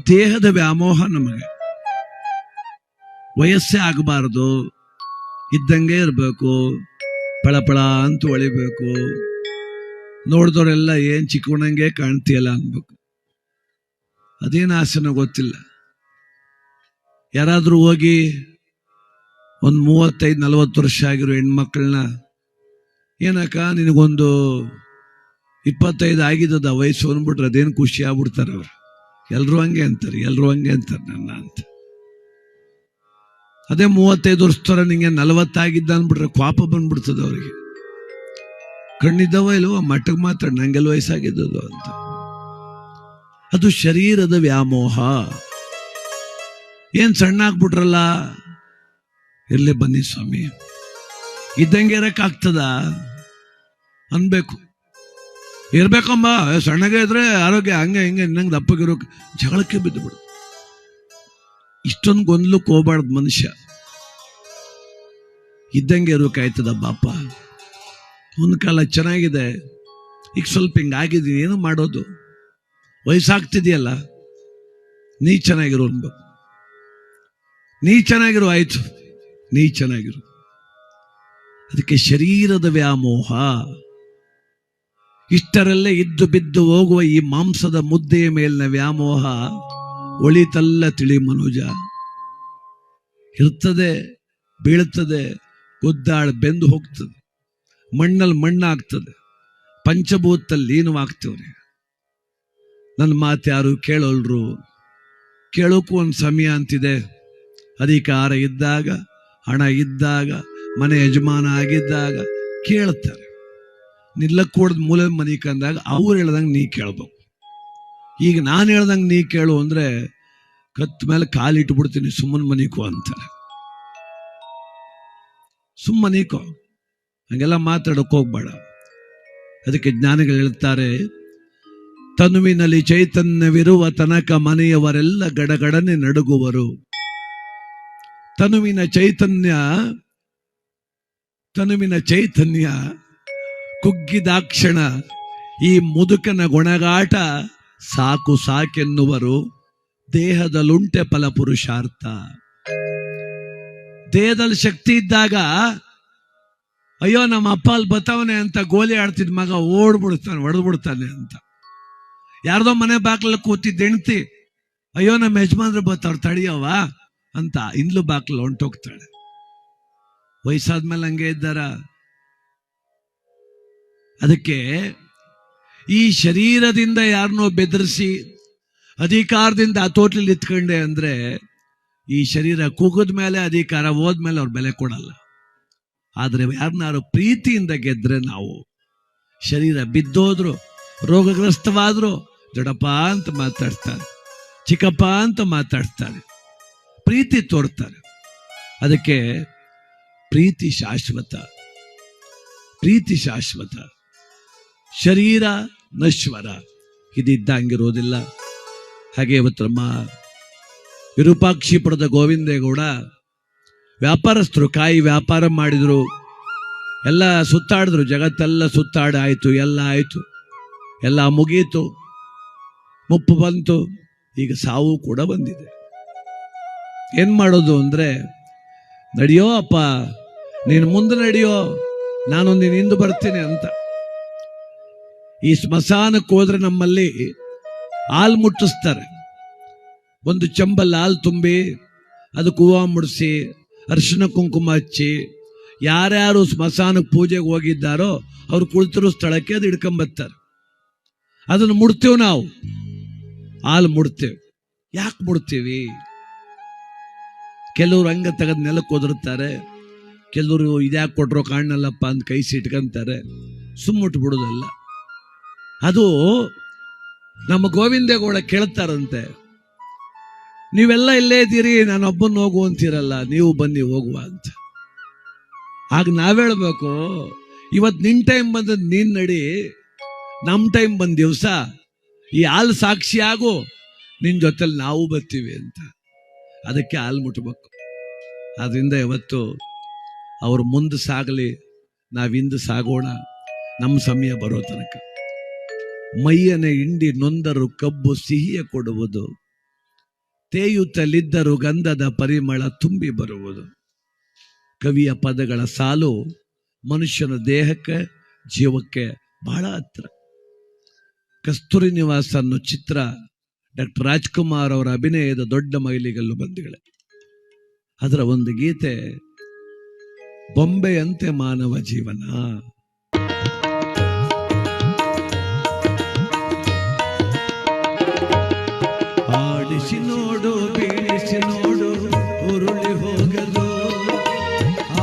ದೇಹದ ವ್ಯಾಮೋಹ ನಮಗೆ ವಯಸ್ಸೇ ಆಗಬಾರದು, ಇದ್ದಂಗೆ ಇರಬೇಕು, ಪಳಪಳ ಅಂತ ಹೊಳಿಬೇಕು, ನೋಡಿದವರೆಲ್ಲ ಏನ್ ಚಿಕ್ಕವನಂಗೆ ಕಾಣ್ತೀಯಲ್ಲ ಅನ್ಬೇಕು. ಅದೇನು ಆಸೆನೋ ಗೊತ್ತಿಲ್ಲ. ಯಾರಾದ್ರೂ ಹೋಗಿ ಒಂದು 35-40 ವರ್ಷ ಆಗಿರೋ ಹೆಣ್ಮಕ್ಳನ್ನ, ಏನಕ್ಕ ನಿನಗೊಂದು 25 ಆಗಿದ್ದದ ವಯಸ್ಸು ಅಂದ್ಬಿಟ್ರೆ ಅದೇನು ಖುಷಿ ಆಗ್ಬಿಡ್ತಾರೆ ಅವ್ರು. ಎಲ್ರು ಹಂಗೆ ಅಂತಾರೆ ನನ್ನ ಅಂತ. ಅದೇ 35 ವರ್ಷದವರ ನಿಂಗೆ 40 ಆಗಿದ್ದ ಅಂದ್ಬಿಟ್ರೆ ಕೋಪ ಬಂದ್ಬಿಡ್ತದೆ ಅವ್ರಿಗೆ. ಕಣ್ಣಿದ್ದವ ಇಲ್ವೋ ಮಟ್ಟಕ್ಕೆ ಮಾತ್ರ ನಂಗೆಲ್ಲ ವಯಸ್ಸಾಗಿದ್ದದು ಅಂತ. ಅದು ಶರೀರದ ವ್ಯಾಮೋಹ. ಏನ್ ಸಣ್ಣ ಆಗ್ಬಿಟ್ರಲ್ಲ, ಇರ್ಲಿ ಬನ್ನಿ ಸ್ವಾಮಿ, ಇದ್ದಂಗೆ ಇರಕ್ಕಾಗ್ತದ ಅನ್ಬೇಕು. ಇರ್ಬೇಕಂಬ, ಸಣ್ಣಗೆ ಇದ್ರೆ ಆರೋಗ್ಯ ಹಂಗೆ ಹಿಂಗೆ ಇನ್ನಂಗೆ ದಪ್ಪಗಿರೋ ಜಗಳಕ್ಕೆ ಬಿದ್ದು ಬಿಡು. ಇಷ್ಟೊಂದು ಗೊಂದಲಕ್ಕೆ ಹೋಗ್ಬಾರ್ದು ಮನುಷ್ಯ. ಇದ್ದಂಗೆ ಇರೋಕಾಯ್ತದ ಬಾಪ. ಒಂದು ಕಾಲ ಚೆನ್ನಾಗಿದೆ, ಈಗ ಸ್ವಲ್ಪ ಹಿಂಗಾಗಿದ್ದೀನಿ, ಏನು ಮಾಡೋದು, ವಯಸ್ಸಾಗ್ತಿದೆಯಲ್ಲ, ನೀ ಚೆನ್ನಾಗಿರು ಅನ್ಬೇಕು. ನೀ ಚೆನ್ನಾಗಿರು, ಆಯ್ತು, ನೀ ಚೆನ್ನಾಗಿರು. ಅದಕ್ಕೆ ಶರೀರದ ವ್ಯಾಮೋಹ. ಇಷ್ಟರಲ್ಲೇ ಇದ್ದು ಬಿದ್ದು ಹೋಗುವ ಈ ಮಾಂಸದ ಮುದ್ದೆಯ ಮೇಲಿನ ವ್ಯಾಮೋಹ ಒಳಿತಲ್ಲ ತಿಳಿ ಮನುಜ. ಇರ್ತದೆ, ಬೀಳ್ತದೆ, ಗುದ್ದಾಳ ಬೆಂದು ಹೋಗ್ತದೆ, ಮಣ್ಣಲ್ಲಿ ಮಣ್ಣಾಗ್ತದೆ, ಪಂಚಭೂತಲ್ಲಿ ಲೀನವಾಗ್ತವ್ರಿ. ನನ್ನ ಮಾತು ಯಾರು ಕೇಳೋಲ್ರು. ಕೇಳೋಕ್ಕೂ ಒಂದು ಸಮಯ ಅಂತಿದೆ. ಅಧಿಕಾರ ಇದ್ದಾಗ, ಹಣ ಇದ್ದಾಗ, ಮನೆ ಯಜಮಾನ ಆಗಿದ್ದಾಗ ಕೇಳ್ತಾರೆ. ನಿಲ್ಲಕ್ಕೂಡ್ದು ಮೂಲೆ ಮನೆ ಕಂದಾಗ ಅವ್ರು ಹೇಳ್ದಂಗೆ ನೀ ಕೇಳ್ಬೇಕು. ಈಗ ನಾನು ಹೇಳ್ದಂಗೆ ನೀ ಕೇಳು ಅಂದ್ರೆ ಕತ್ತ ಮೇಲೆ ಕಾಲಿಟ್ಬಿಡ್ತೀನಿ, ಸುಮ್ಮನೆ ಮನಿಕೋ ಅಂತಾರೆ. ಸುಮ್ಮನೀಕೋ, ಹಂಗೆಲ್ಲ ಮಾತಾಡೋಕೆ ಹೋಗ್ಬೇಡ. ಅದಕ್ಕೆ ಜ್ಞಾನಿಗಳು ಹೇಳ್ತಾರೆ, ತನುವಿನಲ್ಲಿ ಚೈತನ್ಯವಿರುವ ತನಕ ಮನೆಯವರೆಲ್ಲ ಗಡಗಡನೆ ನಡುಗುವರು. ತನುವಿನ ಚೈತನ್ಯ ಕುಗ್ಗಿದಾಕ್ಷಣ ಈ ಮುದುಕನ ಗುಣಗಾಟ ಸಾಕು ಸಾಕೆನ್ನುವರು. ದೇಹದಲ್ಲುಂಟೆ ಫಲ ಪುರುಷಾರ್ಥ. ದೇಹದಲ್ಲಿ ಶಕ್ತಿ ಇದ್ದಾಗ, ಅಯ್ಯೋ ನಮ್ಮ ಅಪ್ಪ ಅಲ್ಲಿ ಬತ್ತವನೆ ಅಂತ ಗೋಲಿ ಆಡ್ತಿದ್ ಮಗ ಓಡ್ಬಿಡ್ತಾನೆ, ಹೊಡೆದ್ಬಿಡ್ತಾನೆ ಅಂತ. ಯಾರ್ದೋ ಮನೆ ಬಾಗ್ಲಲ್ಲಿ ಕೂತಿದ್ದ ಹೆಂಡ್ತಿ, ಅಯ್ಯೋ ನಮ್ಮ ಯಜಮಾನ್ರು ಬತ್ತವ್ರು ತಡಿಯವ ಅಂತ ಇಂದ್ಲು ಬಾಗ್ಲಲ್ಲಿ ಹೊಂಟೋಗ್ತಾಳೆ. ವಯಸ್ಸಾದ್ಮೇಲೆ ಹಂಗೆ ಇದ್ದಾರ. ಅದಕ್ಕೆ ಈ ಶರೀರದಿಂದ ಯಾರನ್ನೋ ಬೆದರಿಸಿ ಅಧಿಕಾರದಿಂದ ಹತೋಟ್ಲಲ್ಲಿ ಇತ್ಕೊಂಡೆ ಅಂದ್ರೆ, ಈ ಶರೀರ ಕುಗದ ಮೇಲೆ ಅಧಿಕಾರ ಹೋದ್ಮೇಲೆ ಅವ್ರು ಬೆಲೆ ಕೊಡಲ್ಲ. ಆದ್ರೆ ಯಾರನ್ನಾರು ಪ್ರೀತಿಯಿಂದ ಗೆದ್ರೆ, ನಾವು ಶರೀರ ಬಿದ್ದೋದ್ರು, ರೋಗಗ್ರಸ್ತವಾದ್ರು ದೊಡ್ಡಪ್ಪ ಅಂತ ಮಾತಾಡ್ತಾರೆ, ಚಿಕ್ಕಪ್ಪ ಅಂತ ಮಾತಾಡ್ತಾರೆ, ಪ್ರೀತಿ ತೋರ್ತಾರೆ. ಅದಕ್ಕೆ ಪ್ರೀತಿ ಶಾಶ್ವತ, ಪ್ರೀತಿ ಶಾಶ್ವತ. ಶರೀರ ನಶ್ವರ, ಇದಿದ್ದಂಗಿರೋದಿಲ್ಲ. ಹಾಗೆ ಇವತ್ತು ನಮ್ಮ ವಿರೂಪಾಕ್ಷಿಪುರದ ಗೋವಿಂದೇಗೌಡ ವ್ಯಾಪಾರಸ್ಥರು, ಕಾಯಿ ವ್ಯಾಪಾರ ಮಾಡಿದ್ರು, ಎಲ್ಲ ಸುತ್ತಾಡಿದ್ರು, ಜಗತ್ತೆಲ್ಲ ಸುತ್ತಾಡಿ ಆಯ್ತು, ಎಲ್ಲ ಆಯ್ತು, ಎಲ್ಲ ಮುಗೀತು, ಮುಪ್ಪು ಬಂತು, ಈಗ ಸಾವು ಕೂಡ ಬಂದಿದೆ. ಏನ್ ಮಾಡೋದು ಅಂದ್ರೆ, ನಡಿಯೋ ಅಪ್ಪ ನೀನು ಮುಂದೆ ನಡಿಯೋ, ನಾನು ನೀನು ಹಿಂದೆ ಬರ್ತೀನಿ ಅಂತ. ಈ ಸ್ಮಶಾನಕ್ಕೆ ಹೋದ್ರೆ ನಮ್ಮಲ್ಲಿ ಹಾಲು ಮುಟ್ಟಿಸ್ತಾರೆ. ಒಂದು ಚಂಬಲ್ಲಿ ಹಾಲು ತುಂಬಿ ಅದಕ್ಕೆ ಹೂವು ಮುಡಿಸಿ ಅರಿಶಿನ ಕುಂಕುಮ ಹಚ್ಚಿ, ಯಾರ್ಯಾರು ಸ್ಮಶಾನಕ್ಕೆ ಪೂಜೆಗೆ ಹೋಗಿದ್ದಾರೋ ಅವ್ರು ಕುಳಿತಿರೋ ಸ್ಥಳಕ್ಕೆ ಅದು ಹಿಡ್ಕೊಂಬರ್ತಾರೆ. ಅದನ್ನು ಮುಡ್ತೇವೆ ನಾವು, ಹಾಲು ಮುಡ್ತೇವೆ. ಯಾಕೆ ಮುಡ್ತೀವಿ? ಕೆಲವರು ಹಂಗ ತೆಗೆದು ನೆಲಕ್ಕೆ ಒದರುತ್ತಾರೆ, ಕೆಲವರು ಇದ್ಯಾಕೆ ಕೊಟ್ರೋ ಕಾಣಲ್ಲಪ್ಪ ಅಂತ ಕೈ ಸಿಟ್ಕೊಂತಾರೆ, ಸುಮ್ಮುಟ್ಬಿಡೋದಲ್ಲ. ಅದು ನಮ್ಮ ಗೋವಿಂದೇಗೌಡ ಕೇಳ್ತಾರಂತೆ, ನೀವೆಲ್ಲ ಇಲ್ಲೇ ಇದ್ದೀರಿ, ನಾನೊಬ್ಬನ ಹೋಗು ಅಂತೀರಲ್ಲ, ನೀವು ಬನ್ನಿ ಹೋಗುವ ಅಂತ. ಆಗ ನಾವೇಳ್ಬೇಕು, ಇವತ್ತು ನಿನ್ ಟೈಮ್ ಬಂದದ್ ನೀನ್ ನಡಿ, ನಮ್ ಟೈಮ್ ಬಂದ ದಿವಸ ಈ ಹಾಲು ಸಾಕ್ಷಿಯಾಗು, ನಿನ್ ಜೊತೆಲಿ ನಾವು ಬರ್ತೀವಿ ಅಂತ. ಅದಕ್ಕೆ ಹಾಲು ಮುಟ್ಬೇಕು. ಆದ್ರಿಂದ ಇವತ್ತು ಅವ್ರು ಮುಂದೆ ಸಾಗಲಿ, ನಾವಿಂದು ಸಾಗೋಣ, ನಮ್ಮ ಸಮಯ ಬರೋ ತನಕ. ಮೈಯನೆ ಹಿಂಡಿ ನೊಂದರು ಕಬ್ಬು ಸಿಹಿಯ ಕೊಡುವುದು, ತೇಯುತ್ತಲಿದ್ದರು ಗಂಧದ ಪರಿಮಳ ತುಂಬಿ ಬರುವುದು. ಕವಿಯ ಪದಗಳ ಸಾಲು ಮನುಷ್ಯನ ದೇಹಕ್ಕೆ ಜೀವಕ್ಕೆ ಬಹಳ ಹತ್ರ. ಕಸ್ತೂರಿ ನಿವಾಸ ಅನ್ನೋ ಚಿತ್ರ ಡಾಕ್ಟರ್ ರಾಜ್ಕುಮಾರ್ ಅವರ ಅಭಿನಯದ ದೊಡ್ಡ ಮೈಲಿಗಲ್ಲು ಬಂದಿಗಳೇ. ಅದರ ಒಂದು ಗೀತೆ, ಬೊಂಬೆಯಂತೆ ಮಾನವ ಜೀವನ. ಆಡಿಸಿ ನೋಡು, ಬೀಳಿಸಿ ನೋಡು, ಉರುಳಿ ಹೋಗಲು.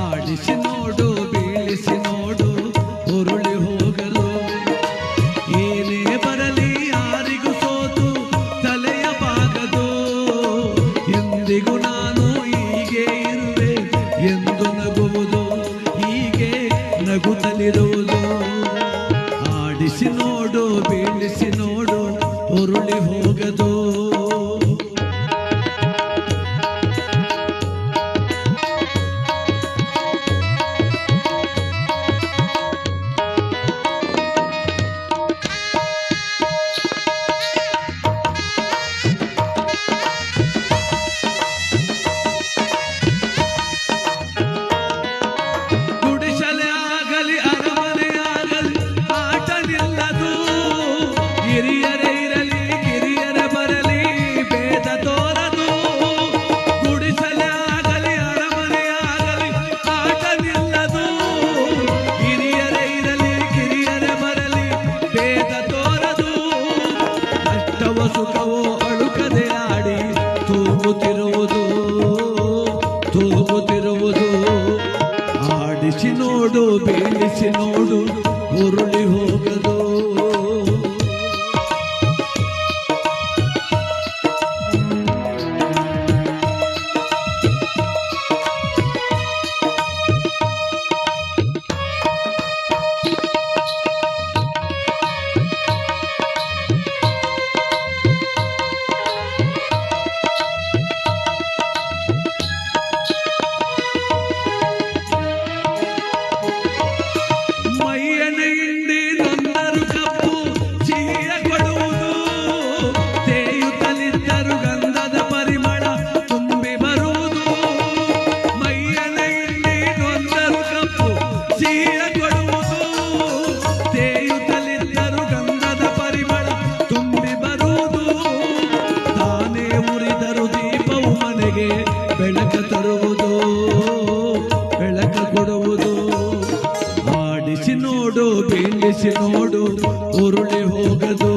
ಆಡಿಸಿ ನೋಡು, ಬೀಳಿಸಿ ನೋಡು, ಉರುಳಿ ಹೋಗಲು. ಏನೇ ಬರಲಿ ಯಾರಿಗೂ ಸೋತು ತಲೆಯ ಬಾಗದು. ಎಂದಿಗೂ ನಾನು ಹೀಗೆ ಇರುವೆ ಎಂದು ನಗುವುದು, ಹೀಗೆ ನಗುತ್ತಲಿರುವುದು. ಆಡಿಸಿ ನೋಡು, ಬೀಳಿಸಿ ನೋಡು, ಉರುಳಿ ಹೋಗದು. ಸುಖವೋ ಅಳುಕದೆ ಆಡಿ ತೂಗುತ್ತಿರುವುದು, ತೂಗುತ್ತಿರುವುದು. ಆಡಿಸಿ ನೋಡು, ಬೀಳಿಸಿ ನೋಡು, ಉರುಳಿ ಹೋಗದು. ಬೆಳಕ ತರುವುದು, ಬೆಳಕ ಕೊಡುವುದು. ಆಡಿಸಿ ನೋಡು, ಬೀಳಿಸಿ ನೋಡು, ಉರುಳಿ ಹೋಗದು.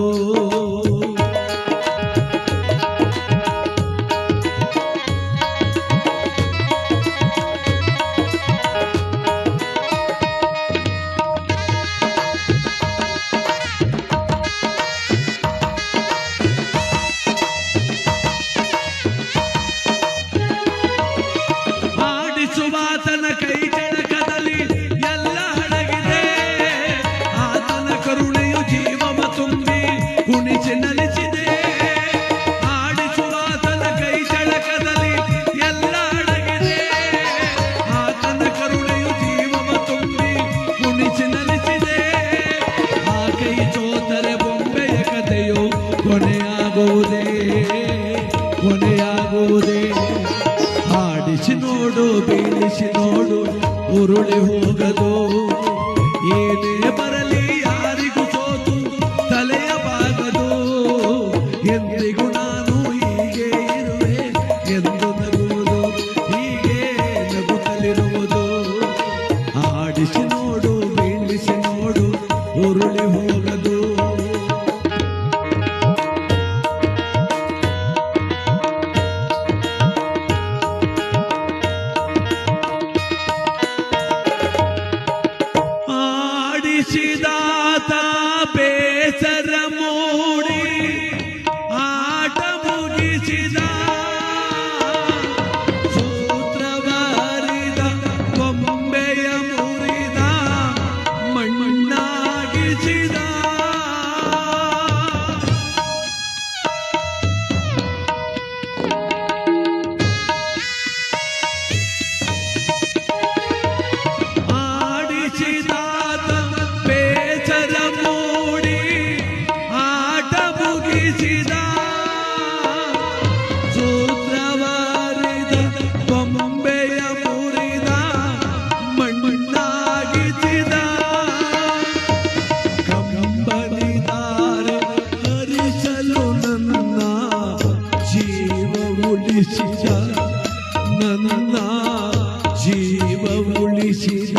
ಆತನ ಕೈ ಕೆಳಕದಲ್ಲಿ ಎಲ್ಲ ಅಡಗಿದೆ. ಆತನ ಕರುಣೆಯು ಜೀವವ ತುಂಬಿ ಕುಣಿಸಿ ನಲಿಸಿದೆ. ಆಡಿಸುವ ಆತನ ಕೈ ಕೆಳಕದಲ್ಲಿ ಎಲ್ಲ ಅಡಗಿದೆ. ಆತನ ಕರುಣೆಯು ಜೀವವ ತುಂಬಿ ಕುಣಿಸಿ ನಲಿಸಿದೆ. ಆ ಕೈ ಸೋತರೆ ಬೊಂಬೆಯ ಕಥೆಯು ಕೊನೆಯಾಗುವುದೇ, ಕೊನೆಯಾಗುವುದೇ. ಆಡಿಸಿ ನೋಡು, ಬೀಳಿಸಿ ನೋಡು, ಉರುಳಿ ಹೋಗದು. ಏನೇ ಬರಲಿ ಯಾರಿಗೂ ಸೋತು ತಲೆಯ ಬಾಗದು. ಎಂದಿಗೂ ನಾನು ಹೀಗೆ ಇರುವೆ ಎಂದು ನಗುವುದು, ಹೀಗೆ ನಗುತ್ತಲಿರುವುದು. ಆಡಿಸಿ ನೋಡು, ಬೀಳಿಸಿ ನೋಡು, ಉರುಳಿ ಹೋಗದು. ಉಳಿಸಿದ ನನ್ನ ಜೀವ ಉಳಿಸಿದ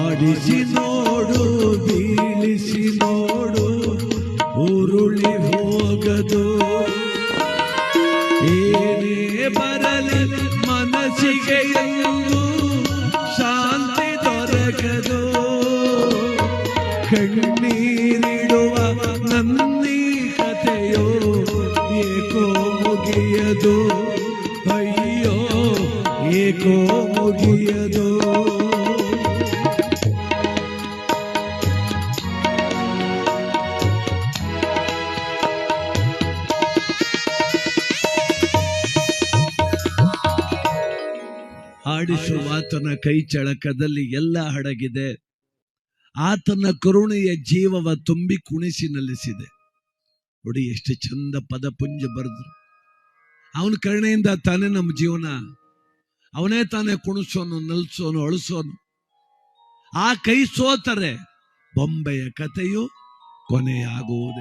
ಆಡಿಸಿ ನೋಡು ಬೀಳಿಸಿ ನೋಡು ಉರುಳಿ ಹೋಗದು ಏನೇ ಬರಲಿ ಮನಸ್ಸಿಗೆ ಎಲ್ಲೂ ಶಾಂತಿ ದೊರಕದು ಕಣ್ಣೀರಿಡುವ ನನ್ನೀ ಕಥೆಯೋ ಏಕೋ ಮುಗಿಯದು ಅಯ್ಯೋ ಏಕೋ ಮುಗಿಯದು ಆಡಿಸುವ ಆತನ ಕೈ ಚಳಕದಲ್ಲಿ ಎಲ್ಲ ಅಡಗಿದೆ ಆತನ ಕರುಣೆಯ ಜೀವವ ತುಂಬಿ ಕುಣಿಸಿ ನಲಿಸಿದೆ ನೋಡಿ ಎಷ್ಟು ಚಂದ ಪದಪುಂಜ ಬರೆದ್ರು ಅವನ ಕರುಣೆಯಿಂದ ತಾನೇ ನಮ್ಮ ಜೀವನ ಅವನೇ ತಾನೇ ಕುಣಿಸೋನು ನಲ್ಸೋನು ಅಳಿಸೋನು ಆ ಕೈ ಸೋತರೆ ಬೊಂಬೆಯ ಕಥೆಯು ಕೊನೆಯಾಗುವುದೇ